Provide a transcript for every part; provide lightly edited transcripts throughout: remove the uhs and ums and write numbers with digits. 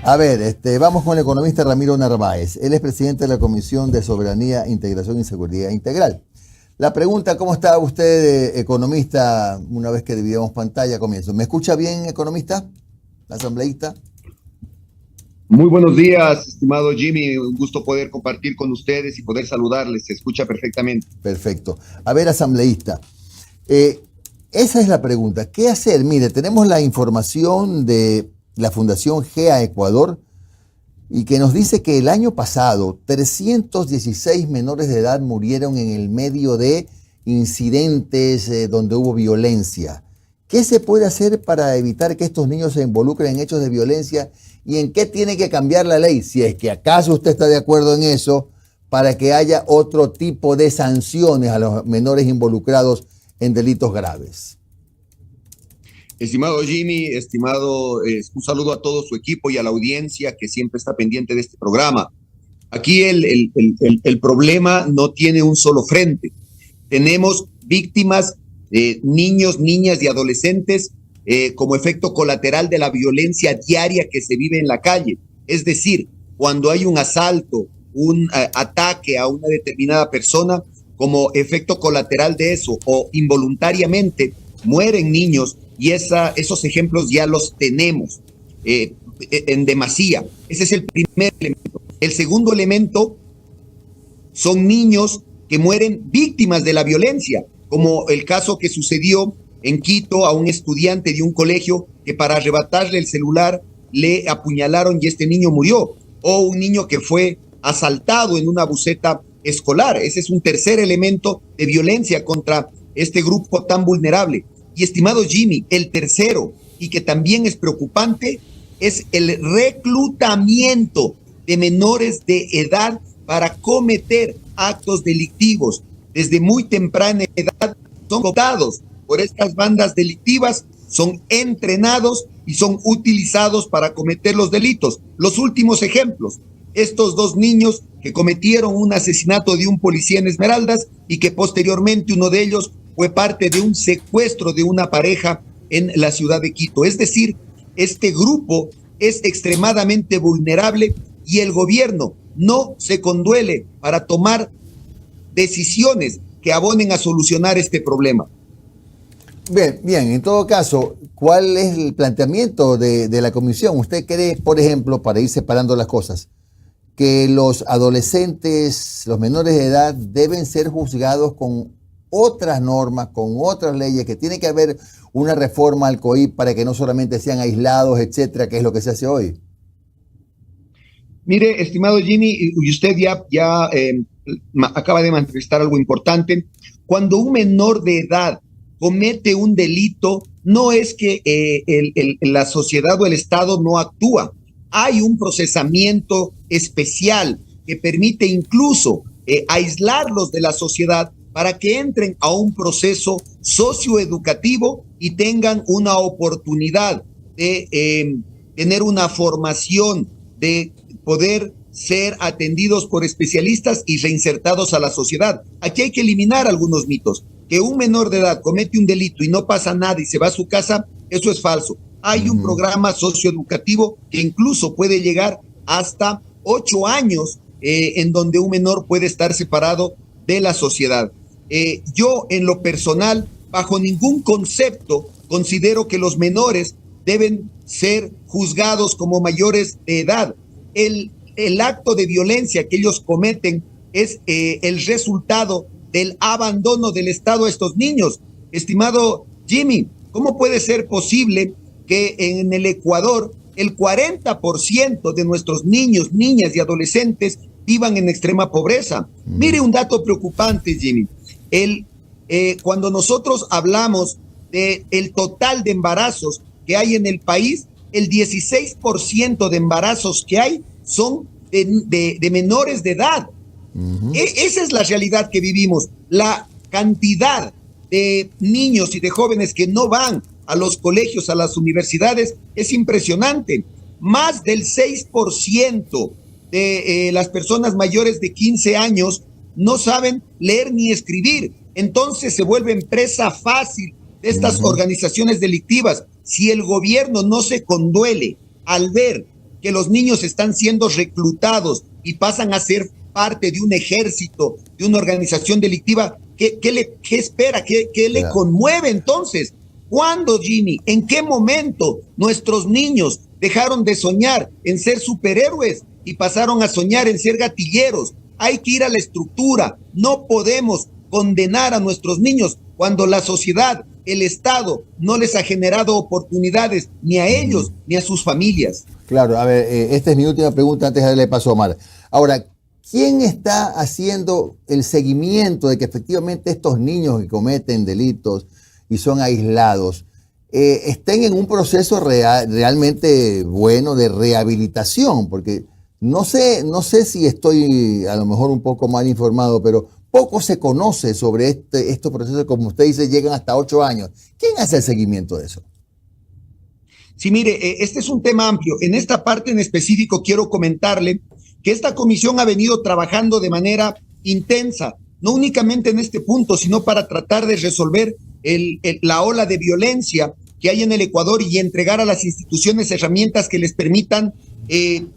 A ver, vamos con el economista Ramiro Narváez. Él es presidente de la Comisión de Soberanía, Integración y Seguridad Integral. La pregunta, ¿cómo está usted, economista, una vez que dividamos pantalla? Comienzo. ¿Me escucha bien, economista? Asambleísta. Muy buenos días, estimado Jimmy. Un gusto poder compartir con ustedes y poder saludarles. Se escucha perfectamente. Perfecto. A ver, asambleísta. Esa es la pregunta. ¿Qué hacer? Mire, tenemos la información de la Fundación GEA Ecuador y que nos dice que el año pasado 316 menores de edad murieron en el medio de incidentes donde hubo violencia. ¿Qué se puede hacer para evitar que estos niños se involucren en hechos de violencia y en qué tiene que cambiar la ley? Si es que acaso usted está de acuerdo en eso, para que haya otro tipo de sanciones a los menores involucrados en delitos graves. Estimado Jimmy, un saludo a todo su equipo y a la audiencia que siempre está pendiente de este programa. Aquí el problema no tiene un solo frente. Tenemos víctimas, niños, niñas y adolescentes como efecto colateral de la violencia diaria que se vive en la calle. Es decir, cuando hay un asalto, un ataque a una determinada persona, como efecto colateral de eso o involuntariamente mueren niños. Y esos ejemplos ya los tenemos en demasía. Ese es el primer elemento. El segundo elemento son niños que mueren víctimas de la violencia, como el caso que sucedió en Quito a un estudiante de un colegio que para arrebatarle el celular le apuñalaron y este niño murió. O un niño que fue asaltado en una buseta escolar. Ese es un tercer elemento de violencia contra este grupo tan vulnerable. Y estimado Jimmy, el tercero, y que también es preocupante, es el reclutamiento de menores de edad para cometer actos delictivos. Desde muy temprana edad son cooptados por estas bandas delictivas, son entrenados y son utilizados para cometer los delitos. Los últimos ejemplos, estos dos niños que cometieron un asesinato de un policía en Esmeraldas y que posteriormente uno de ellos fue parte de un secuestro de una pareja en la ciudad de Quito. Es decir, este grupo es extremadamente vulnerable y el gobierno no se conduele para tomar decisiones que abonen a solucionar este problema. Bien, en todo caso, ¿cuál es el planteamiento de la comisión? ¿Usted cree, por ejemplo, para ir separando las cosas, que los adolescentes, los menores de edad, deben ser juzgados con otras normas, con otras leyes, que tiene que haber una reforma al COIP para que no solamente sean aislados, etcétera, que es lo que se hace hoy? Mire, estimado Jimmy, y usted ya acaba de manifestar algo importante. Cuando un menor de edad comete un delito, no es que la sociedad o el Estado no actúa. Hay un procesamiento especial que permite incluso aislarlos de la sociedad para que entren a un proceso socioeducativo y tengan una oportunidad de tener una formación, de poder ser atendidos por especialistas y reinsertados a la sociedad. Aquí hay que eliminar algunos mitos. Que un menor de edad comete un delito y no pasa nada y se va a su casa, eso es falso. Hay un programa socioeducativo que incluso puede llegar hasta 8 años en donde un menor puede estar separado de la sociedad. Yo, en lo personal, bajo ningún concepto, considero que los menores deben ser juzgados como mayores de edad. El acto de violencia que ellos cometen es el resultado del abandono del Estado a estos niños. Estimado Jimmy, ¿cómo puede ser posible que en el Ecuador el 40% de nuestros niños, niñas y adolescentes vivan en extrema pobreza? Mire un dato preocupante, Jimmy. Cuando nosotros hablamos del total de embarazos que hay en el país, el 16% de embarazos que hay son de menores de edad. Esa es la realidad que vivimos. La cantidad de niños y de jóvenes que no van a los colegios, a las universidades, es impresionante. Más del 6% de las personas mayores de 15 años no saben leer ni escribir. Entonces se vuelven presa fácil de estas organizaciones delictivas. Si el gobierno no se conduele al ver que los niños están siendo reclutados y pasan a ser parte de un ejército, de una organización delictiva, ¿qué espera? ¿Qué le conmueve entonces? ¿Cuándo, Jimmy? ¿En qué momento nuestros niños dejaron de soñar en ser superhéroes y pasaron a soñar en ser gatilleros? Hay que ir a la estructura. No podemos condenar a nuestros niños cuando la sociedad, el Estado, no les ha generado oportunidades ni a ellos ni a sus familias. Claro, a ver, esta es mi última pregunta antes de darle paso a Omar. Ahora, ¿quién está haciendo el seguimiento de que efectivamente estos niños que cometen delitos y son aislados estén en un proceso realmente bueno de rehabilitación? Porque no sé si estoy a lo mejor un poco mal informado, pero poco se conoce sobre estos procesos, como usted dice, llegan hasta 8 años. ¿Quién hace el seguimiento de eso? Sí, mire, este es un tema amplio. En esta parte en específico quiero comentarle que esta comisión ha venido trabajando de manera intensa, no únicamente en este punto, sino para tratar de resolver la ola de violencia que hay en el Ecuador y entregar a las instituciones herramientas que les permitan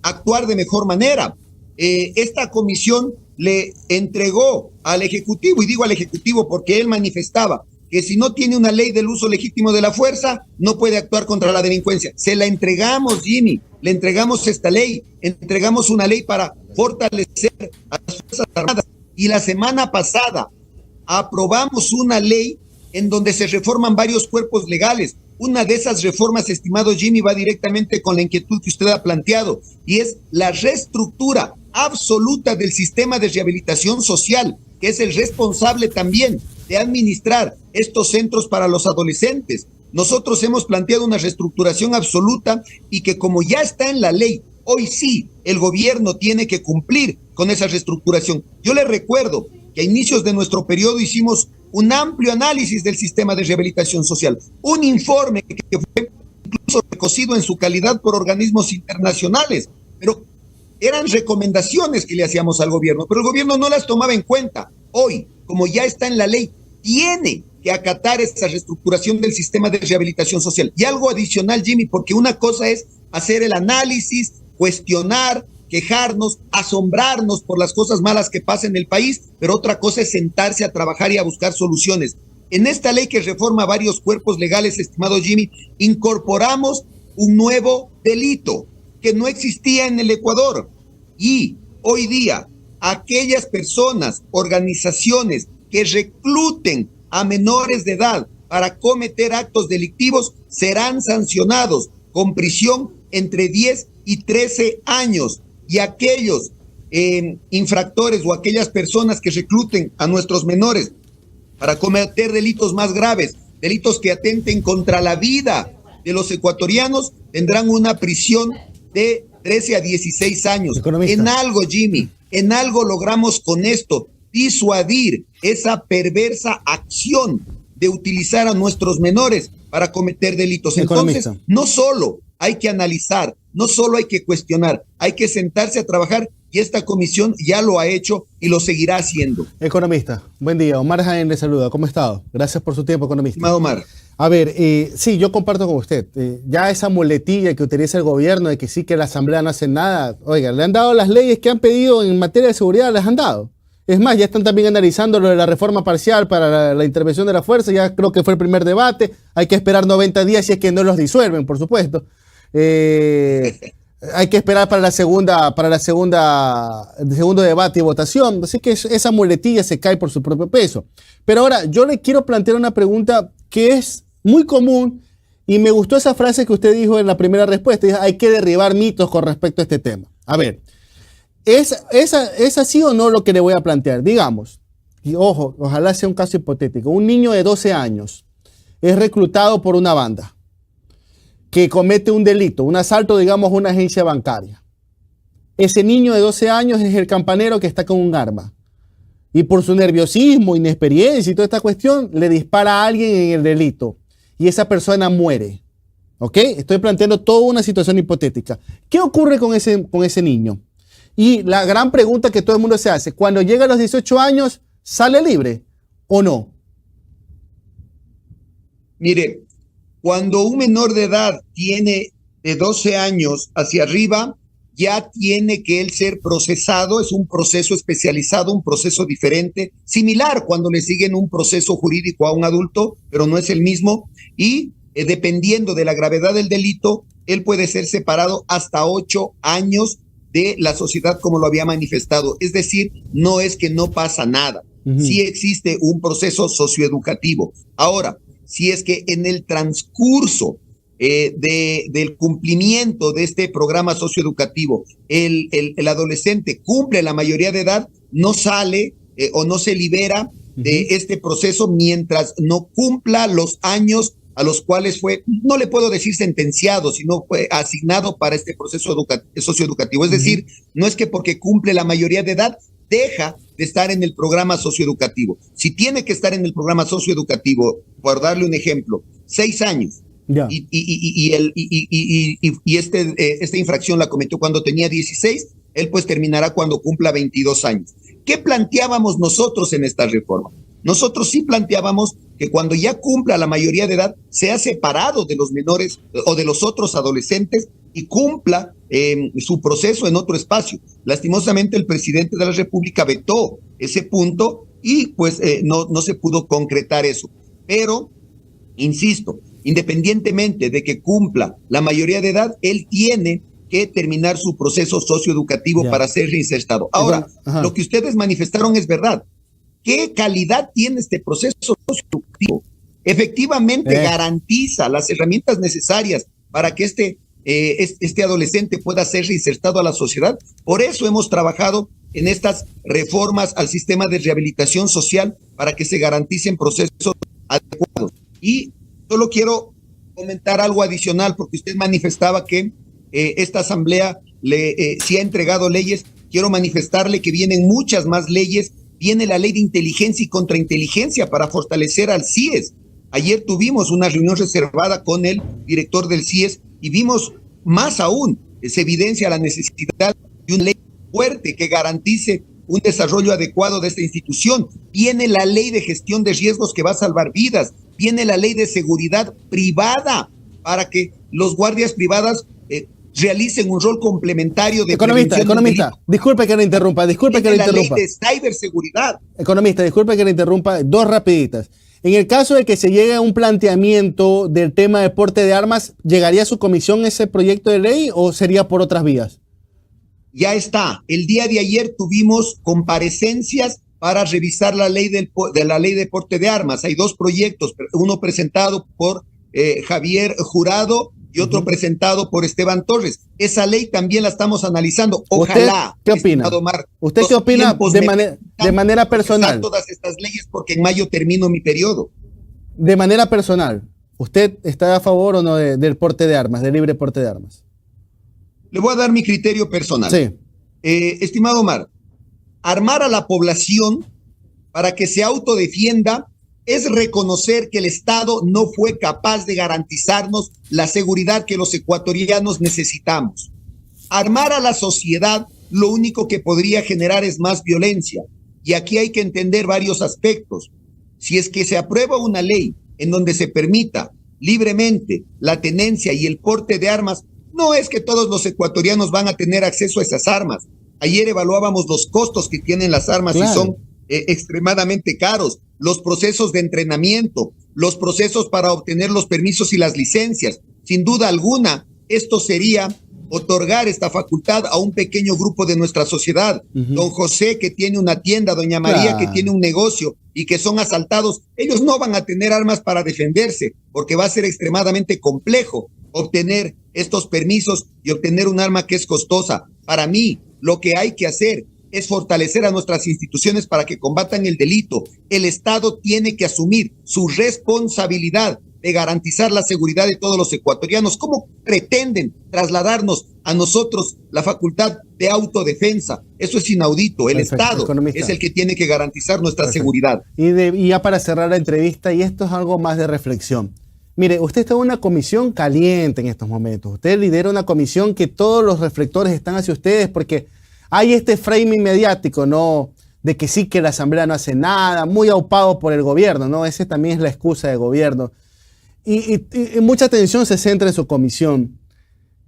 actuar de mejor manera. Esta comisión le entregó al Ejecutivo, y digo al Ejecutivo porque él manifestaba que si no tiene una ley del uso legítimo de la fuerza, no puede actuar contra la delincuencia. Se la entregamos, Jimmy, le entregamos esta ley, entregamos una ley para fortalecer a las Fuerzas Armadas, y la semana pasada aprobamos una ley en donde se reforman varios cuerpos legales. Una de esas reformas, estimado Jimmy, va directamente con la inquietud que usted ha planteado, y es la reestructura absoluta del sistema de rehabilitación social, que es el responsable también de administrar estos centros para los adolescentes. Nosotros hemos planteado una reestructuración absoluta y que, como ya está en la ley, hoy sí el gobierno tiene que cumplir con esa reestructuración. Yo le recuerdo que a inicios de nuestro periodo hicimos un amplio análisis del sistema de rehabilitación social, un informe que fue incluso reconocido en su calidad por organismos internacionales, pero eran recomendaciones que le hacíamos al gobierno, pero el gobierno no las tomaba en cuenta. Hoy, como ya está en la ley, tiene que acatar esa reestructuración del sistema de rehabilitación social. Y algo adicional, Jimmy, porque una cosa es hacer el análisis, cuestionar, quejarnos, asombrarnos por las cosas malas que pasan en el país, pero otra cosa es sentarse a trabajar y a buscar soluciones. En esta ley que reforma varios cuerpos legales, estimado Jimmy, incorporamos un nuevo delito que no existía en el Ecuador, y hoy día aquellas personas, organizaciones que recluten a menores de edad para cometer actos delictivos serán sancionados con prisión entre 10 y 13 años. Y aquellos infractores o aquellas personas que recluten a nuestros menores para cometer delitos más graves, delitos que atenten contra la vida de los ecuatorianos, tendrán una prisión de 13 a 16 años. Economista. En algo, Jimmy, en algo logramos con esto disuadir esa perversa acción de utilizar a nuestros menores para cometer delitos. Entonces, no solo hay que analizar, no solo hay que cuestionar, hay que sentarse a trabajar, y esta comisión ya lo ha hecho y lo seguirá haciendo. Economista, buen día. Omar Jaén le saluda. ¿Cómo ha estado? Gracias por su tiempo, economista. Estimado Omar. A ver, sí, yo comparto con usted. Ya esa muletilla que utiliza el gobierno de que sí que la Asamblea no hace nada, oiga, le han dado las leyes que han pedido en materia de seguridad, les han dado. Es más, ya están también analizando lo de la reforma parcial para la intervención de la fuerza, ya creo que fue el primer debate, hay que esperar 90 días si es que no los disuelven, por supuesto. Hay que esperar para el segundo debate y votación, así que esa muletilla se cae por su propio peso. Pero ahora, yo le quiero plantear una pregunta que es muy común, y me gustó esa frase que usted dijo en la primera respuesta, dijo, hay que derribar mitos con respecto a este tema. A ver, ¿es así o no lo que le voy a plantear? Digamos, y ojo, ojalá sea un caso hipotético, un niño de 12 años es reclutado por una banda que comete un delito, un asalto, digamos, a una agencia bancaria. Ese niño de 12 años es el campanero que está con un arma. Y por su nerviosismo, inexperiencia y toda esta cuestión, le dispara a alguien en el delito. Y esa persona muere. ¿Ok? Estoy planteando toda una situación hipotética. ¿Qué ocurre con ese niño? Y la gran pregunta que todo el mundo se hace, cuando llega a los 18 años, ¿sale libre o no? Mire, cuando un menor de edad tiene de 12 años hacia arriba, ya tiene que él ser procesado, es un proceso especializado, un proceso diferente, similar cuando le siguen un proceso jurídico a un adulto, pero no es el mismo, y dependiendo de la gravedad del delito, él puede ser separado hasta 8 años de la sociedad como lo había manifestado. Es decir, no es que no pasa nada, sí existe un proceso socioeducativo. Ahora, si es que en el transcurso del cumplimiento de este programa socioeducativo, el adolescente cumple la mayoría de edad, no sale o no se libera de este proceso mientras no cumpla los años a los cuales fue, no le puedo decir sentenciado, sino fue asignado para este proceso socioeducativo. Es decir, no es que porque cumple la mayoría de edad, deja de estar en el programa socioeducativo. Si tiene que estar en el programa socioeducativo, por darle un ejemplo, 6 años, Ya. Esta infracción la cometió cuando tenía 16, él pues terminará cuando cumpla 22 años. ¿Qué planteábamos nosotros en esta reforma? Nosotros sí planteábamos que cuando ya cumpla la mayoría de edad, sea separado de los menores o de los otros adolescentes y cumpla su proceso en otro espacio. Lastimosamente, el presidente de la República vetó ese punto y pues no se pudo concretar eso. Pero, insisto, independientemente de que cumpla la mayoría de edad, él tiene que terminar su proceso socioeducativo para ser reinsertado. Ahora, lo que ustedes manifestaron es verdad. ¿Qué calidad tiene este proceso socioeducativo? Efectivamente garantiza las herramientas necesarias para que este adolescente pueda ser reinsertado a la sociedad. Por eso hemos trabajado en estas reformas al sistema de rehabilitación social para que se garanticen procesos adecuados. Y solo quiero comentar algo adicional, porque usted manifestaba que esta asamblea sí ha entregado leyes. Quiero manifestarle que vienen muchas más leyes. Viene la ley de inteligencia y contrainteligencia para fortalecer al CIES. Ayer tuvimos una reunión reservada con el director del CIES y vimos más aún, se evidencia la necesidad de una ley fuerte que garantice un desarrollo adecuado de esta institución. Viene la ley de gestión de riesgos que va a salvar vidas. Viene la ley de seguridad privada para que los guardias privadas realicen un rol complementario de Economista, disculpe que le interrumpa, la ley de ciberseguridad. Economista, disculpe que le interrumpa, 2 rapiditas. En el caso de que se llegue a un planteamiento del tema de porte de armas, ¿llegaría a su comisión ese proyecto de ley o sería por otras vías? Ya está. El día de ayer tuvimos comparecencias para revisar la ley de porte de armas. Hay 2 proyectos, uno presentado por Javier Jurado y otro presentado por Esteban Torres. Esa ley también la estamos analizando. Ojalá. ¿Usted qué opina? ¿Usted qué opina de manera personal? Todas estas leyes porque en mayo termino mi periodo. De manera personal, ¿usted está a favor o no del porte de armas, del libre porte de armas? Le voy a dar mi criterio personal. Sí. Estimado Omar, armar a la población para que se autodefienda es reconocer que el Estado no fue capaz de garantizarnos la seguridad que los ecuatorianos necesitamos. Armar a la sociedad lo único que podría generar es más violencia. Y aquí hay que entender varios aspectos. Si es que se aprueba una ley en donde se permita libremente la tenencia y el porte de armas, no es que todos los ecuatorianos van a tener acceso a esas armas. Ayer evaluábamos los costos que tienen las armas y son extremadamente caros, los procesos de entrenamiento, los procesos para obtener los permisos y las licencias. Sin duda alguna, esto sería otorgar esta facultad a un pequeño grupo de nuestra sociedad. Don José, que tiene una tienda, doña María, que tiene un negocio y que son asaltados, ellos no van a tener armas para defenderse, porque va a ser extremadamente complejo obtener estos permisos y obtener un arma que es costosa. Para mí, lo que hay que hacer es fortalecer a nuestras instituciones para que combatan el delito. El Estado tiene que asumir su responsabilidad de garantizar la seguridad de todos los ecuatorianos. ¿Cómo pretenden trasladarnos a nosotros la facultad de autodefensa? Eso es inaudito. El Estado es el que tiene que garantizar nuestra seguridad. Y ya para cerrar la entrevista, y esto es algo más de reflexión. Mire, usted está en una comisión caliente en estos momentos. Usted lidera una comisión que todos los reflectores están hacia ustedes porque hay este framing mediático, ¿no? De que sí, que la asamblea no hace nada, muy aupado por el gobierno, ¿no? Ese también es la excusa del gobierno. Y mucha atención se centra en su comisión.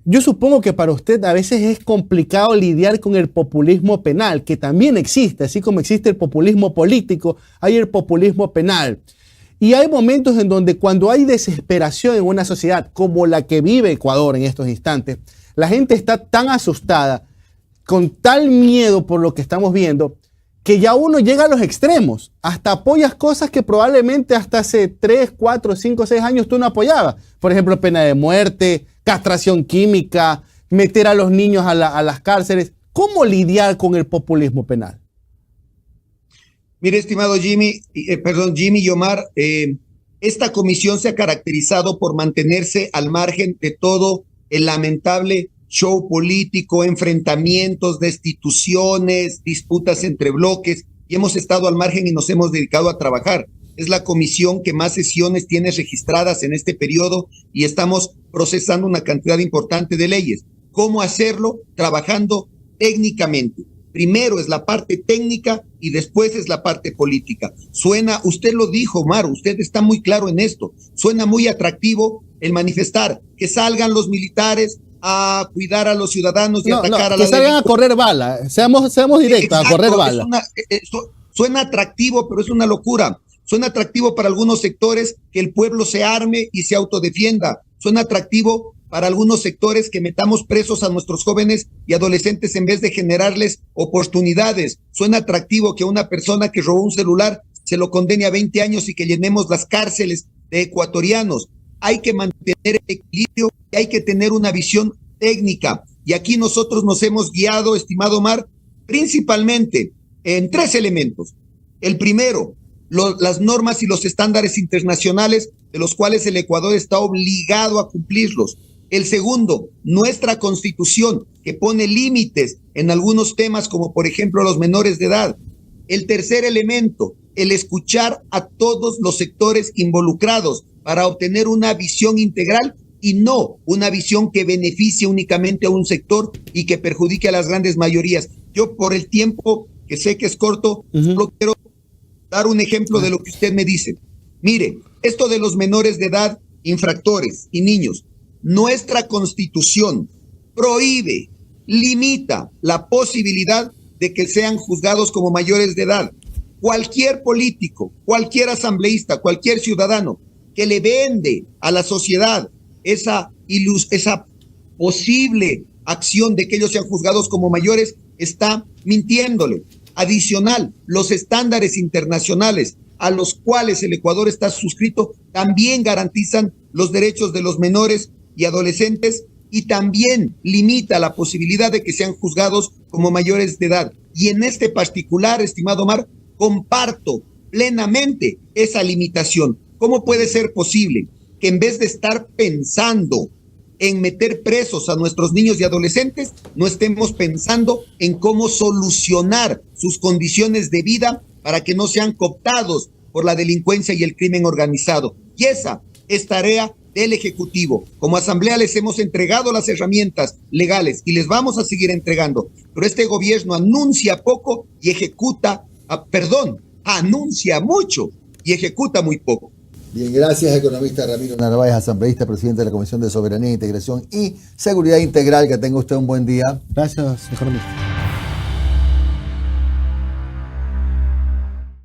yo supongo que para usted a veces es complicado lidiar con el populismo penal, que también existe, así como existe el populismo político, hay el populismo penal. Y hay momentos en donde cuando hay desesperación en una sociedad como la que vive Ecuador en estos instantes, la gente está tan asustada, con tal miedo por lo que estamos viendo, que ya uno llega a los extremos. Hasta apoyas cosas que probablemente hasta hace 3, 4, 5, 6 años tú no apoyabas. Por ejemplo, pena de muerte, castración química, meter a los niños a las cárceles. ¿Cómo lidiar con el populismo penal? Mire, estimado Jimmy y Omar, esta comisión se ha caracterizado por mantenerse al margen de todo el lamentable show político, enfrentamientos, destituciones, disputas entre bloques, y hemos estado al margen y nos hemos dedicado a trabajar. Es la comisión que más sesiones tiene registradas en este periodo y estamos procesando una cantidad importante de leyes. ¿Cómo hacerlo? Trabajando técnicamente. Primero es la parte técnica y después es la parte política. Suena, usted lo dijo, Omar, usted está muy claro en esto, suena muy atractivo el manifestar, que salgan los militares a cuidar a los ciudadanos y atacar a la que salgan a correr bala, seamos directos, a correr bala. Suena atractivo, pero es una locura. Suena atractivo para algunos sectores que el pueblo se arme y se autodefienda. Suena atractivo para algunos sectores que metamos presos a nuestros jóvenes y adolescentes en vez de generarles oportunidades. Suena atractivo que a una persona que robó un celular se lo condene a 20 años y que llenemos las cárceles de ecuatorianos. Hay que mantener el equilibrio y hay que tener una visión técnica. Y aquí nosotros nos hemos guiado, estimado Omar, principalmente en 3 elementos. El primero, las normas y los estándares internacionales de los cuales el Ecuador está obligado a cumplirlos. El segundo, nuestra Constitución, que pone límites en algunos temas, como por ejemplo los menores de edad. El tercer elemento, el escuchar a todos los sectores involucrados para obtener una visión integral y no una visión que beneficie únicamente a un sector y que perjudique a las grandes mayorías. Yo, por el tiempo que sé que es corto, solo quiero dar un ejemplo de lo que usted me dice. Mire, esto de los menores de edad, infractores y niños, nuestra Constitución prohíbe, limita la posibilidad de que sean juzgados como mayores de edad. Cualquier político, cualquier asambleísta, cualquier ciudadano que le vende a la sociedad esa posible acción de que ellos sean juzgados como mayores está mintiéndole. Adicional, los estándares internacionales a los cuales el Ecuador está suscrito también garantizan los derechos de los menores y adolescentes y también limita la posibilidad de que sean juzgados como mayores de edad. Y en este particular, estimado Omar, comparto plenamente esa limitación. ¿Cómo puede ser posible que en vez de estar pensando en meter presos a nuestros niños y adolescentes, no estemos pensando en cómo solucionar sus condiciones de vida para que no sean cooptados por la delincuencia y el crimen organizado? Y esa es tarea del Ejecutivo. Como Asamblea les hemos entregado las herramientas legales y les vamos a seguir entregando, pero este gobierno anuncia poco y anuncia mucho y ejecuta muy poco. Bien, gracias, economista Ramiro Narváez, asambleísta, presidente de la Comisión de Soberanía, Integración y Seguridad Integral. Que tenga usted un buen día. Gracias, economista.